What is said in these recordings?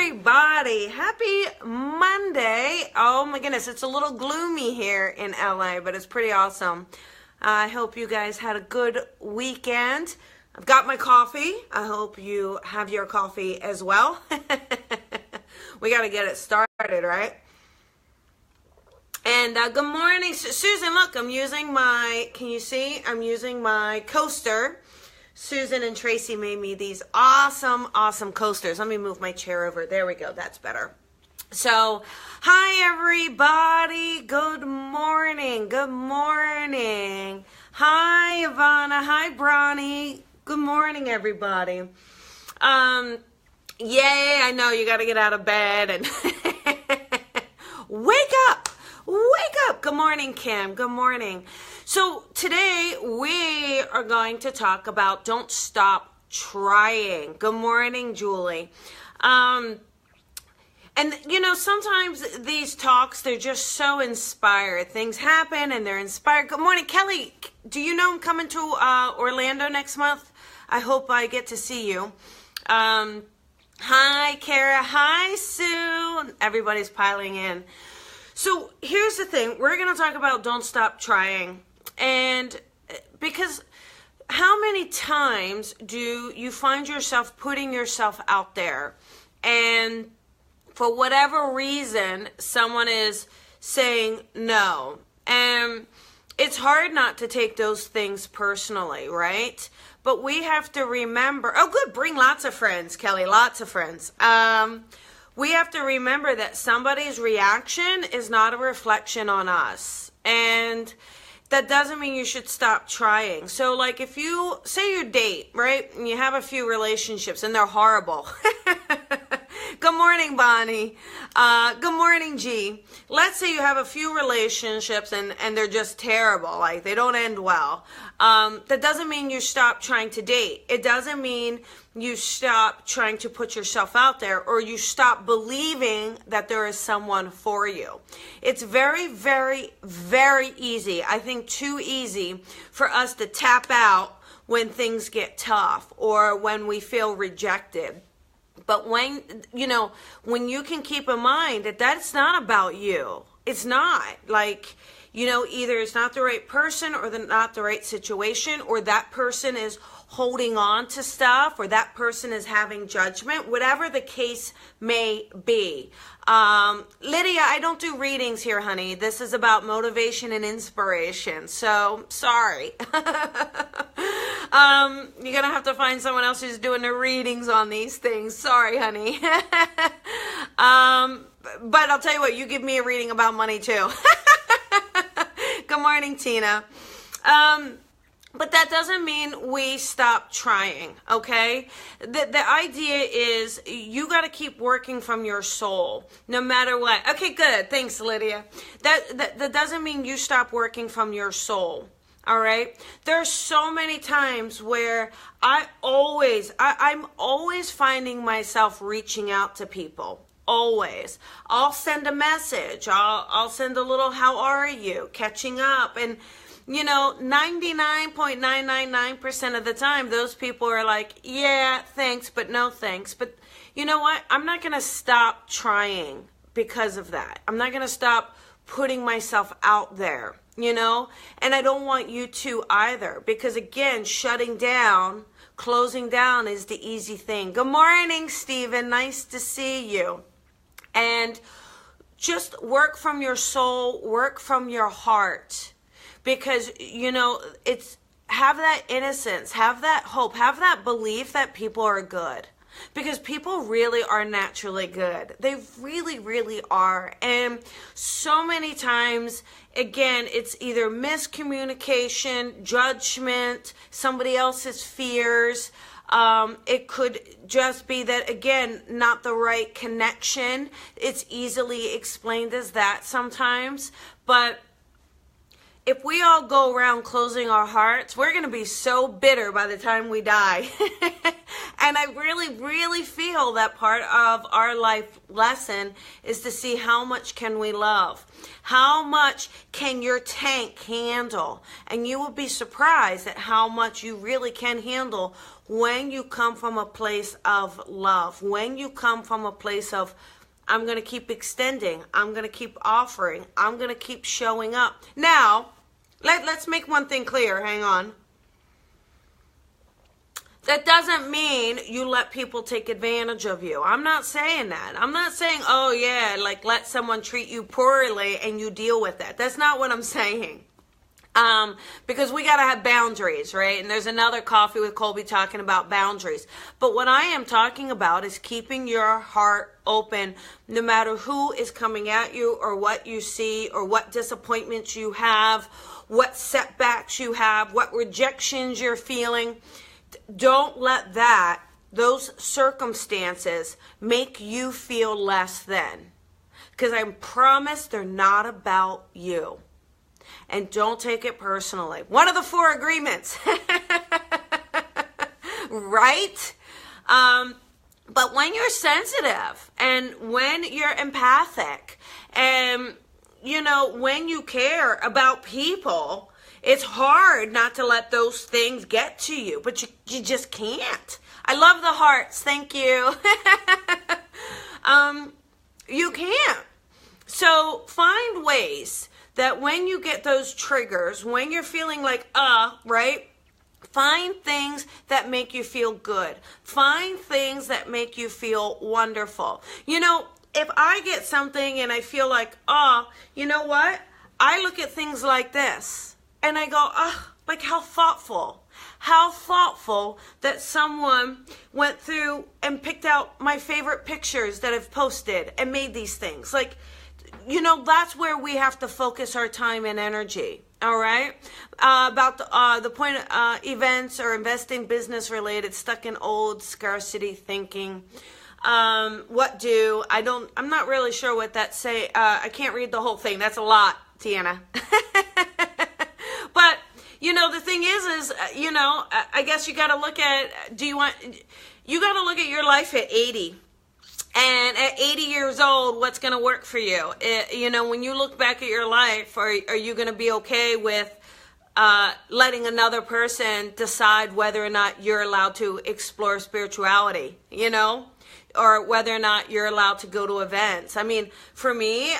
everybody. Happy Monday. Oh my goodness, it's a little gloomy here in LA, but it's pretty awesome. I hope you guys had a good weekend. I've got my coffee. I hope you have your coffee as well. We got to get it started, right? And good morning, Susan. Look, I'm using my, can you see? I'm using my coaster. Susan and Tracy made me these awesome coasters. Let me move my chair over. There we go. That's better. So, hi everybody. Good morning. Good morning. Hi Ivana. Hi Bronny. Good morning everybody. Yay, I know you got to get out of bed and wake up. Wake up. Good morning, Kim. Good morning. So today we are going to talk about don't stop trying. Good morning, Julie. And you know, sometimes these talks, they're just so inspired. Things happen and they're inspired. Good morning, Kelly. Do you know I'm coming to Orlando next month? I hope I get to see you. Hi, Kara. Hi, Sue. Everybody's piling in. So here's the thing. We're going to talk about don't stop trying. And because how many times do you find yourself putting yourself out there and for whatever reason someone is saying no? And it's hard not to take those things personally, right? But we have to remember, oh good, bring lots of friends, Kelly, lots of friends. We have to remember that somebody's reaction is not a reflection on us. And that doesn't mean you should stop trying. So like if you, say you date, right? And you have a few relationships and they're horrible. Good morning, Bonnie. Good morning, G. Let's say you have a few relationships and they're just terrible. Like they don't end well. That doesn't mean you stop trying to date. It doesn't mean you stop trying to put yourself out there or you stop believing that there is someone for you. It's very, very, very easy. I think too easy for us to tap out when things get tough or when we feel rejected. But when, you know, when you can keep in mind that that's not about you. It's not. Like, you know, either it's not the right person or not the right situation, or that person is holding on to stuff, or that person is having judgment, whatever the case may be. Lydia, I don't do readings here, honey. This is about motivation and inspiration. So, sorry. You're going to have to find someone else who's doing the readings on these things. Sorry, honey. But I'll tell you what, you give me a reading about money too. Good morning, Tina. But that doesn't mean we stop trying, okay? The idea is you got to keep working from your soul, no matter what. Okay, good. Thanks, Lydia. That doesn't mean you stop working from your soul, all right? There's so many times where I'm always finding myself reaching out to people. Always. I'll send a message. I'll send a little, how are you? Catching up. And you know, 99.999% of the time, those people are like, yeah, thanks, but no thanks. But you know what? I'm not going to stop trying because of that. I'm not going to stop putting myself out there, you know? And I don't want you to either. Because again, shutting down, closing down is the easy thing. Good morning, Stephen. Nice to see you. And just work from your soul, work from your heart. Because, you know, it's have that innocence, have that hope, have that belief that people are good. Because people really are naturally good. They really, really are. And so many times, again, it's either miscommunication, judgment, somebody else's fears. It could just be that, again, not the right connection. It's easily explained as that sometimes. But if we all go around closing our hearts, we're going to be so bitter by the time we die. And I really, really feel that part of our life lesson is to see how much can we love. How much can your tank handle? And you will be surprised at how much you really can handle when you come from a place of love, when you come from a place of, I'm going to keep extending, I'm going to keep offering, I'm going to keep showing up. Now, let's make one thing clear. Hang on. That doesn't mean you let people take advantage of you. I'm not saying that. I'm not saying, oh yeah, like let someone treat you poorly and you deal with that. That's not what I'm saying. Because we got to have boundaries, right? And there's another Coffee with Colby talking about boundaries. But what I am talking about is keeping your heart open no matter who is coming at you or what you see or what disappointments you have, what setbacks you have, what rejections you're feeling. Don't let those circumstances make you feel less than. Because I promise they're not about you. And don't take it personally. One of the 4 agreements. Right? But when you're sensitive and when you're empathic and, when you care about people, it's hard not to let those things get to you, but you just can't. I love the hearts. Thank you. You can't. So find ways that when you get those triggers, when you're feeling like, right? Find things that make you feel good. Find things that make you feel wonderful. If I get something and I feel like, you know what? I look at things like this. And I go, like how thoughtful that someone went through and picked out my favorite pictures that I've posted and made these things. Like, that's where we have to focus our time and energy. All right. About the point of events or investing business related, stuck in old scarcity thinking. I'm not really sure what that say. I can't read the whole thing. That's a lot, Tiana. But, the thing is, I guess you got to look at, you got to look at your life at 80. And at 80 years old, what's going to work for you? When you look back at your life, are you going to be okay with letting another person decide whether or not you're allowed to explore spirituality, or whether or not you're allowed to go to events? I mean, for me,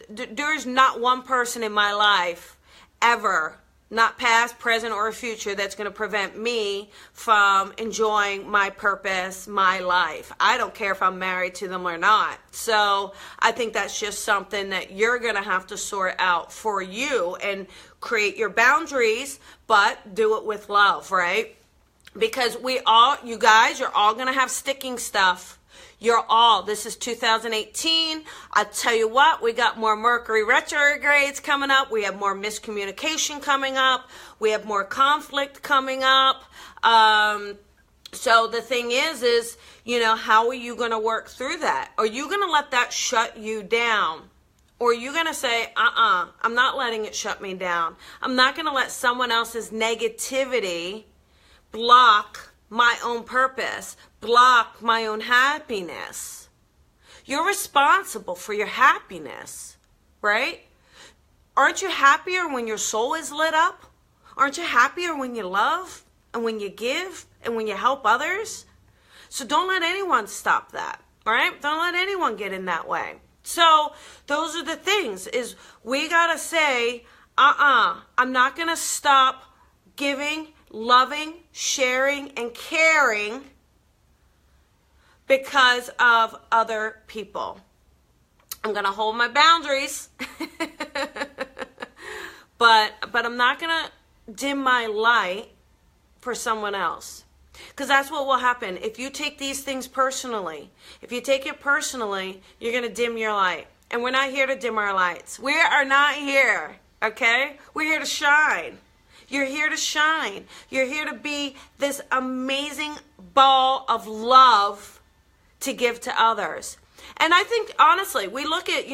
there's not one person in my life ever, not past, present, or future, that's going to prevent me from enjoying my purpose, my life. I don't care if I'm married to them or not. So I think that's just something that you're going to have to sort out for you and create your boundaries, but do it with love, right? Because you guys, you're all going to have sticking stuff. This is 2018. I tell you what, we got more Mercury retrogrades coming up. We have more miscommunication coming up. We have more conflict coming up. So the thing is, how are you going to work through that? Are you going to let that shut you down? Or are you going to say, I'm not letting it shut me down. I'm not going to let someone else's negativity block my own purpose, block my own happiness. You're responsible for your happiness, right? Aren't you happier when your soul is lit up? Aren't you happier when you love and when you give and when you help others? So don't let anyone stop that, all right? Don't let anyone get in that way. So those are the things, is we got to say, I'm not going to stop giving, loving, sharing, and caring because of other people. I'm going to hold my boundaries, but I'm not going to dim my light for someone else. Because that's what will happen. If you take these things personally, if you take it personally, you're going to dim your light. And we're not here to dim our lights. We are not here, okay? We're here to shine. You're here to shine. You're here to be this amazing ball of love to give to others. And I think, honestly, we look at,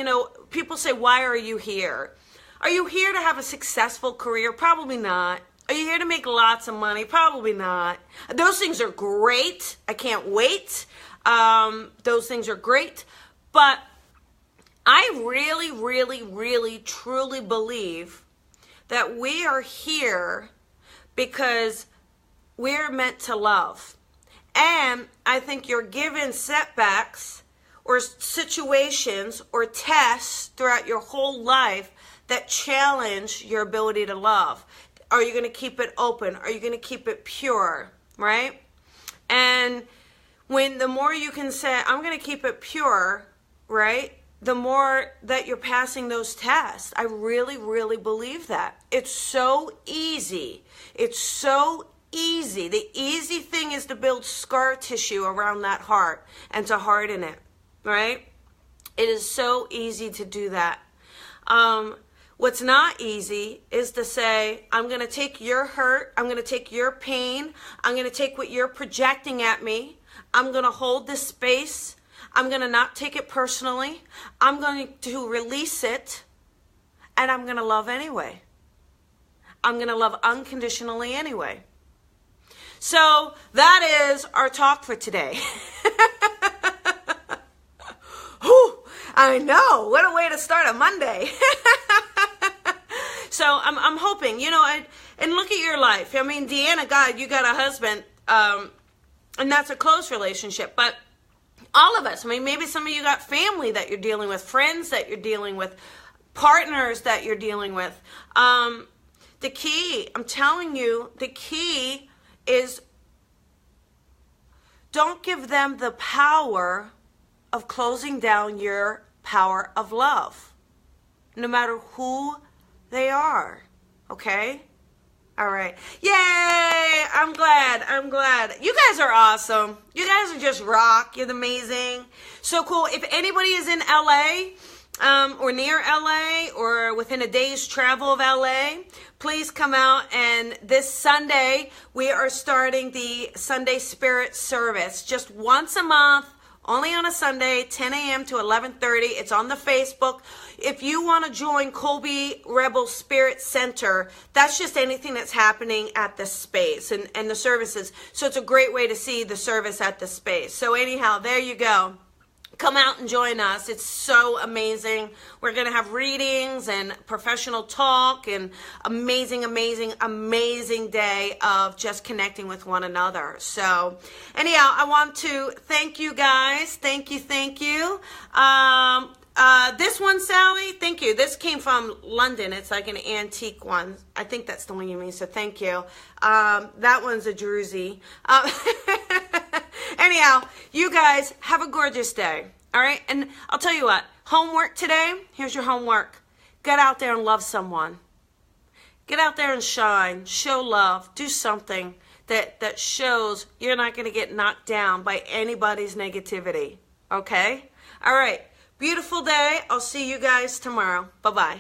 people say, why are you here? Are you here to have a successful career? Probably not. Are you here to make lots of money? Probably not. Those things are great. I can't wait. Those things are great. But I really, really, really, truly believe that we are here because we're meant to love. And I think you're given setbacks or situations or tests throughout your whole life that challenge your ability to love. Are you going to keep it open? Are you going to keep it pure? Right? And when the more you can say, I'm going to keep it pure, right? The more that you're passing those tests. I really, really believe that. It's so easy. It's so easy. The easy thing is to build scar tissue around that heart and to harden it, right? It is so easy to do that. What's not easy is to say, I'm going to take your hurt, I'm going to take your pain, I'm going to take what you're projecting at me, I'm going to hold this space, I'm going to not take it personally, I'm going to release it, and I'm going to love anyway. I'm going to love unconditionally anyway. So that is our talk for today. Whew, I know, what a way to start a Monday. So I'm hoping, and look at your life. I mean, Deanna, God, you got a husband, and that's a close relationship. But all of us, I mean, maybe some of you got family that you're dealing with, friends that you're dealing with, partners that you're dealing with. The key, I'm telling you, the key is don't give them the power of closing down your power of love, no matter who they are. Okay? All right. Yay! I'm glad. You guys are awesome. You guys are just rock. You're amazing. So cool. If anybody is in LA, or near LA, or within a day's travel of LA, please come out. And this Sunday, we are starting the Sunday Spirit Service. Just once a month, only on a Sunday, 10 a.m. to 11:30. It's on the Facebook. If you want to join Colby Rebel Spirit Center, that's just anything that's happening at the space and the services. So it's a great way to see the service at the space. So anyhow, there you go. Come out and join us. It's so amazing. We're going to have readings and professional talk and amazing, amazing, amazing day of just connecting with one another. So anyhow, I want to thank you guys. Thank you. This one, Sally, thank you. This came from London. It's like an antique one. I think that's the one you mean, so thank you. That one's a Druzy. Anyhow, you guys have a gorgeous day, all right? And I'll tell you what, homework today, here's your homework. Get out there and love someone. Get out there and shine, show love, do something that shows you're not going to get knocked down by anybody's negativity, okay? All right, beautiful day. I'll see you guys tomorrow. Bye-bye.